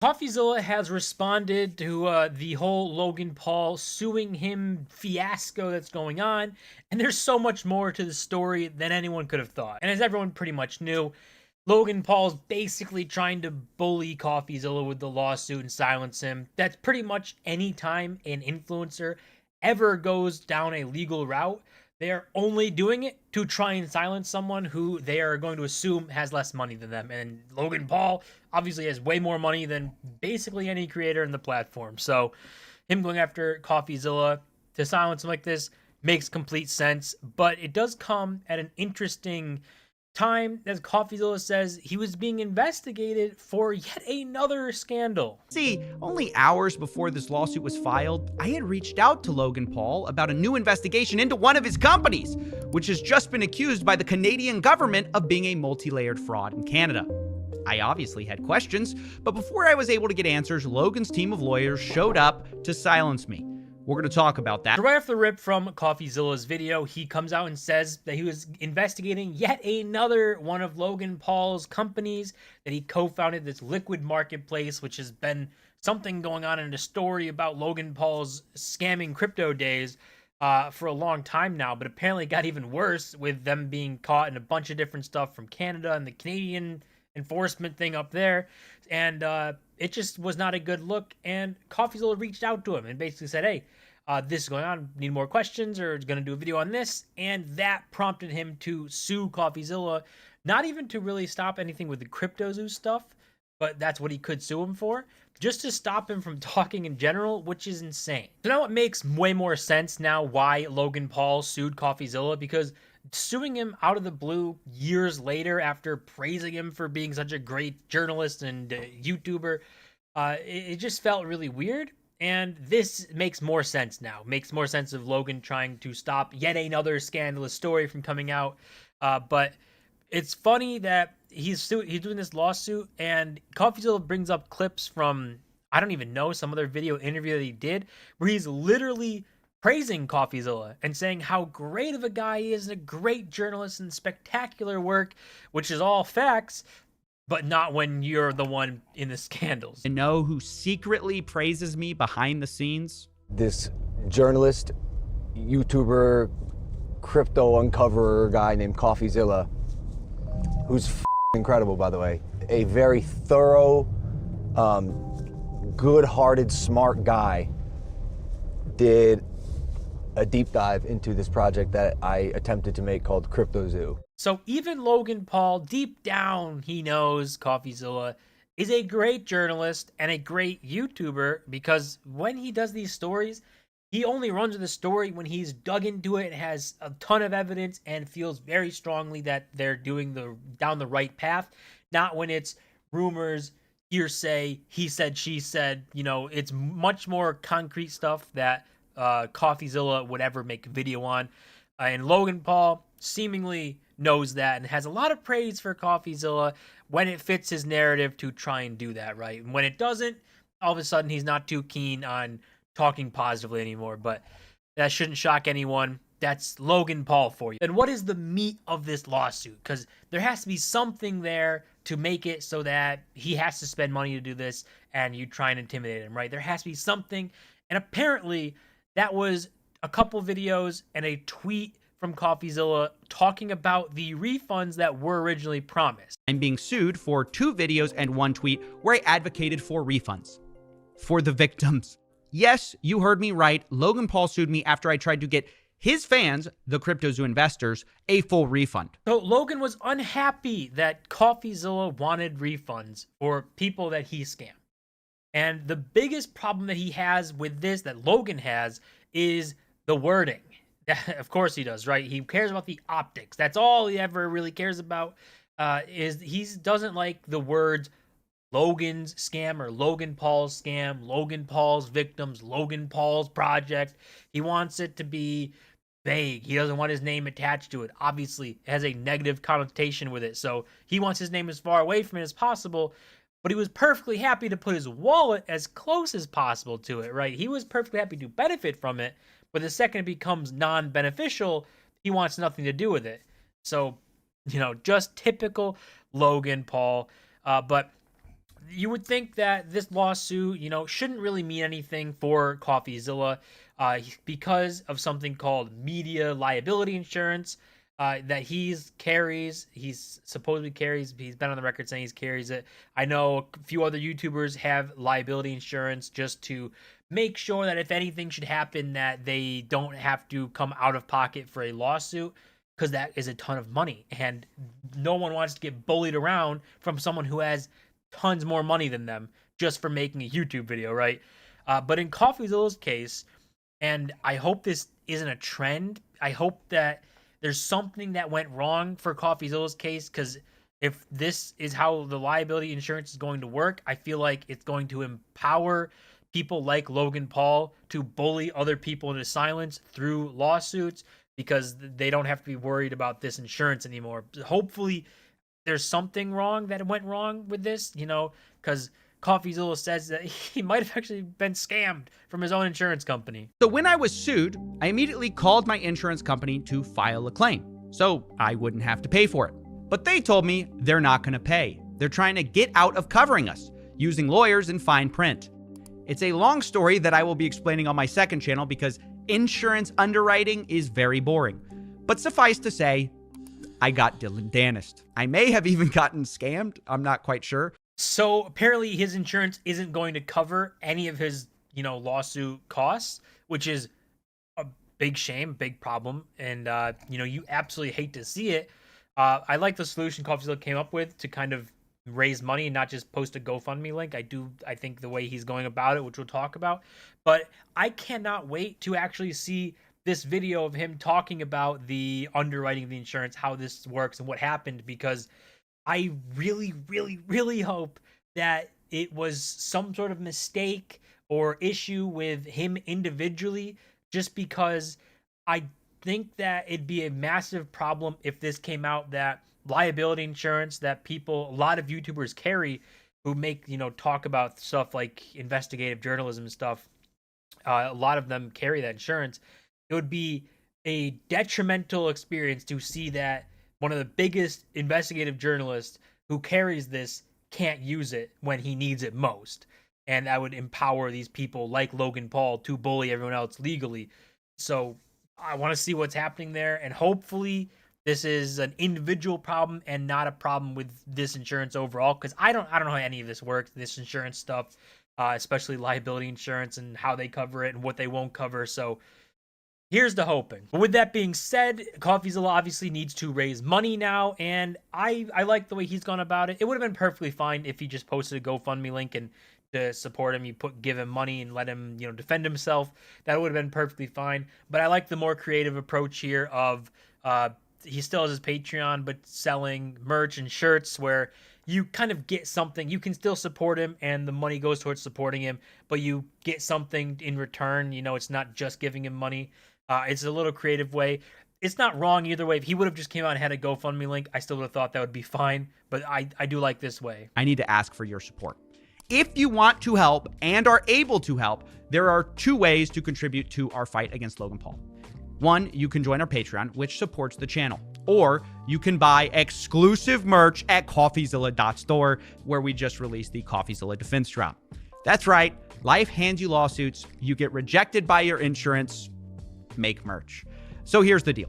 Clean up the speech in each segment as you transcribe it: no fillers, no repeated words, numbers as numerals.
Coffeezilla has responded to the whole Logan Paul suing him fiasco that's going on, and there's so much more to the story than anyone could have thought. And as everyone pretty much knew, Logan Paul's basically trying to bully Coffeezilla with the lawsuit and silence him. That's pretty much any time an influencer ever goes down a legal route, they're only doing it to try and silence someone who they are going to assume has less money than them. And Logan Paul obviously has way more money than basically any creator in the platform. So him going after Coffeezilla to silence him like this makes complete sense, but it does come at an interesting time, as Coffeezilla says, he was being investigated for yet another scandal. See, only hours before this lawsuit was filed, I had reached out to Logan Paul about a new investigation into one of his companies, which has just been accused by the Canadian government of being a multi-layered fraud in Canada. I obviously had questions, but before I was able to get answers, Logan's team of lawyers showed up to silence me. We're going to talk about that. So right off the rip from Coffeezilla's video, he comes out and says that he was investigating yet another one of Logan Paul's companies that he co-founded, this liquid marketplace, which has been something going on in a story about Logan Paul's scamming crypto days for a long time now, but apparently it got even worse with them being caught in a bunch of different stuff from Canada and the Canadian enforcement thing up there, and it just was not a good look. And Coffeezilla reached out to him and basically said, hey, this is going on, need more questions, or going to do a video on this. And that prompted him to sue Coffeezilla, not even to really stop anything with the CryptoZoo stuff, but that's what he could sue him for, just to stop him from talking in general, which is insane. So now it makes way more sense now why Logan Paul sued Coffeezilla, because suing him out of the blue years later after praising him for being such a great journalist and YouTuber, it just felt really weird. And this makes more sense now. Makes more sense of Logan trying to stop yet another scandalous story from coming out. But it's funny that he's doing this lawsuit, and Coffeezilla brings up clips from, I don't even know, some other video interview that he did, where he's literally praising Coffeezilla and saying how great of a guy he is and a great journalist and spectacular work, which is all facts, but not when you're the one in the scandals. You know who secretly praises me behind the scenes? This journalist, YouTuber, crypto uncoverer guy named Coffeezilla, who's incredible, by the way. A very thorough, good-hearted, smart guy, did a deep dive into this project that I attempted to make called CryptoZoo. So even Logan Paul, deep down, he knows Coffeezilla is a great journalist and a great YouTuber, because when he does these stories, he only runs with the story when he's dug into it, has a ton of evidence, and feels very strongly that they're down the right path, not when it's rumors, hearsay, he said, she said. You know, it's much more concrete stuff that Coffeezilla would ever make a video on. And Logan Paul seemingly knows that and has a lot of praise for Coffeezilla when it fits his narrative to try and do that, right? And when it doesn't, all of a sudden he's not too keen on talking positively anymore. But that shouldn't shock anyone. That's Logan Paul for you. Then what is the meat of this lawsuit? Because there has to be something there to make it so that he has to spend money to do this and you try and intimidate him, right? There has to be something. And apparently that was a couple videos and a tweet from Coffeezilla talking about the refunds that were originally promised. I'm being sued for 2 videos and 1 tweet where I advocated for refunds for the victims. Yes, you heard me right. Logan Paul sued me after I tried to get his fans, the CryptoZoo investors, a full refund. So Logan was unhappy that Coffeezilla wanted refunds for people that he scammed. And the biggest problem that he has with this, that Logan has, is the wording. Of course he does, right? He cares about the optics. That's all he ever really cares about. Is he doesn't like the words Logan's scam or Logan Paul's scam, Logan Paul's victims, Logan Paul's project. He wants it to be vague. He doesn't want his name attached to it. Obviously, it has a negative connotation with it. So he wants his name as far away from it as possible. But he was perfectly happy to put his wallet as close as possible to it, right? He was perfectly happy to benefit from it. But the second it becomes non-beneficial, he wants nothing to do with it. So, you know, just typical Logan Paul. But you would think that this lawsuit, shouldn't really mean anything for Coffeezilla because of something called media liability insurance that he's supposedly carries. He's been on the record saying he carries it. I know a few other YouTubers have liability insurance just to make sure that if anything should happen, that they don't have to come out of pocket for a lawsuit, because that is a ton of money, and no one wants to get bullied around from someone who has tons more money than them just for making a YouTube video, right? But in Coffeezilla's case, and I hope this isn't a trend, I hope that there's something that went wrong for Coffeezilla's case, because if this is how the liability insurance is going to work, I feel like it's going to empower people like Logan Paul to bully other people into silence through lawsuits, because they don't have to be worried about this insurance anymore. Hopefully there's something wrong that went wrong with this, because Coffeezilla says that he might have actually been scammed from his own insurance company. So when I was sued, I immediately called my insurance company to file a claim, so I wouldn't have to pay for it. But they told me they're not going to pay. They're trying to get out of covering us, using lawyers and fine print. It's a long story that I will be explaining on my second channel, because insurance underwriting is very boring. But suffice to say, I got Dylan Danist. I may have even gotten scammed. I'm not quite sure. So apparently his insurance isn't going to cover any of his, lawsuit costs, which is a big shame, big problem. And, you absolutely hate to see it. I like the solution Coffeezilla came up with to kind of raise money and not just post a GoFundMe link. I think the way he's going about it, which we'll talk about, but I cannot wait to actually see this video of him talking about the underwriting of the insurance, how this works and what happened, because I really, really, really hope that it was some sort of mistake or issue with him individually, just because I think that it'd be a massive problem if this came out that liability insurance that a lot of YouTubers carry, who make, talk about stuff like investigative journalism and stuff. A lot of them carry that insurance. It would be a detrimental experience to see that one of the biggest investigative journalists who carries this can't use it when he needs it most. And that would empower these people like Logan Paul to bully everyone else legally. So I want to see what's happening there, and hopefully this is an individual problem and not a problem with this insurance overall, because I don't know how any of this works, this insurance stuff, especially liability insurance and how they cover it and what they won't cover. So here's the hoping. But with that being said, Coffeezilla obviously needs to raise money now, and I like the way he's gone about it. It would have been perfectly fine if he just posted a GoFundMe link and to support him, give him money and let him, defend himself. That would have been perfectly fine. But I like the more creative approach here of he still has his Patreon, but selling merch and shirts where you kind of get something. You can still support him and the money goes towards supporting him, but you get something in return. It's not just giving him money. It's a little creative way. It's not wrong either way. If he would have just came out and had a GoFundMe link, I still would have thought that would be fine. But I do like this way. I need to ask for your support. If you want to help and are able to help, there are two ways to contribute to our fight against Logan Paul. One, you can join our Patreon, which supports the channel. Or you can buy exclusive merch at Coffeezilla.store, where we just released the Coffeezilla Defense Drop. That's right. Life hands you lawsuits. You get rejected by your insurance. Make merch. So here's the deal.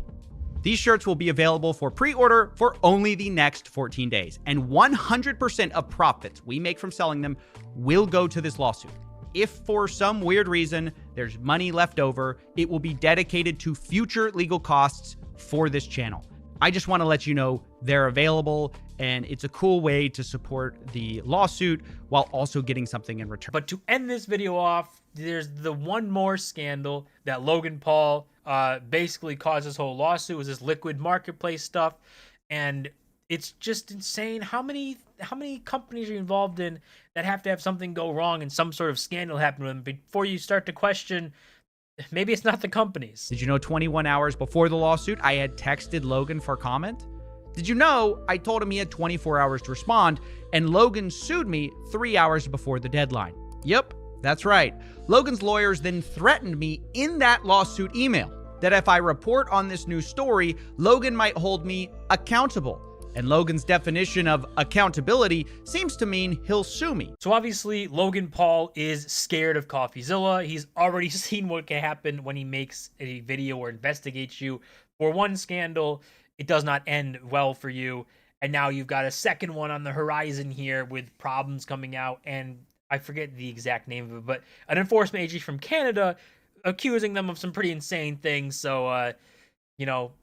These shirts will be available for pre-order for only the next 14 days, and 100% of profits we make from selling them will go to this lawsuit. If for some weird reason there's money left over, it will be dedicated to future legal costs for this channel. I just want to let you know they're available, and it's a cool way to support the lawsuit while also getting something in return. But to end this video off, there's the one more scandal that Logan Paul basically caused this whole lawsuit, was this liquid marketplace stuff, and it's just insane how many companies are involved in that have to have something go wrong and some sort of scandal happen with them before you start to question maybe it's not the companies. Did you know 21 hours before the lawsuit, I had texted Logan for comment? Did you know I told him he had 24 hours to respond, and Logan sued me 3 hours before the deadline? Yep, that's right. Logan's lawyers then threatened me in that lawsuit email that if I report on this new story, Logan might hold me accountable. And Logan's definition of accountability seems to mean he'll sue me. So obviously, Logan Paul is scared of Coffeezilla. He's already seen what can happen when he makes a video or investigates you for one scandal. It does not end well for you. And now you've got a second one on the horizon here with problems coming out. And I forget the exact name of it, but an enforcement agency from Canada accusing them of some pretty insane things. So, you know,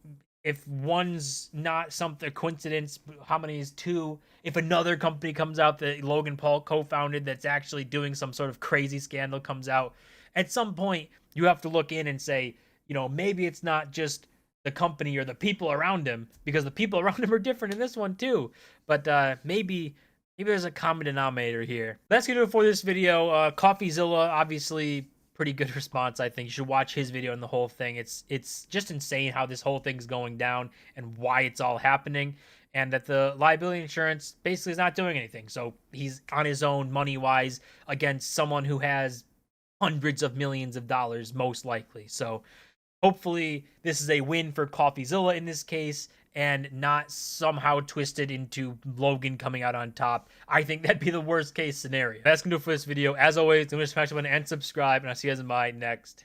if one's not something coincidence, how many is two? If another company comes out that Logan Paul co-founded that's actually doing some sort of crazy scandal comes out, at some point you have to look in and say, you know, maybe it's not just the company or the people around him, because the people around him are different in this one too. But maybe there's a common denominator here. That's gonna do it for this video. Coffeezilla, obviously pretty good response. I think you should watch his video and the whole thing. It's just insane how this whole thing's going down and why it's all happening, and that the liability insurance basically is not doing anything. So he's on his own money wise against someone who has hundreds of millions of dollars most likely. So hopefully this is a win for Coffeezilla in this case, and not somehow twisted into Logan coming out on top. I think that'd be the worst case scenario. That's gonna do it for this video. As always, don't forget to smash the button and subscribe, and I'll see you guys in my next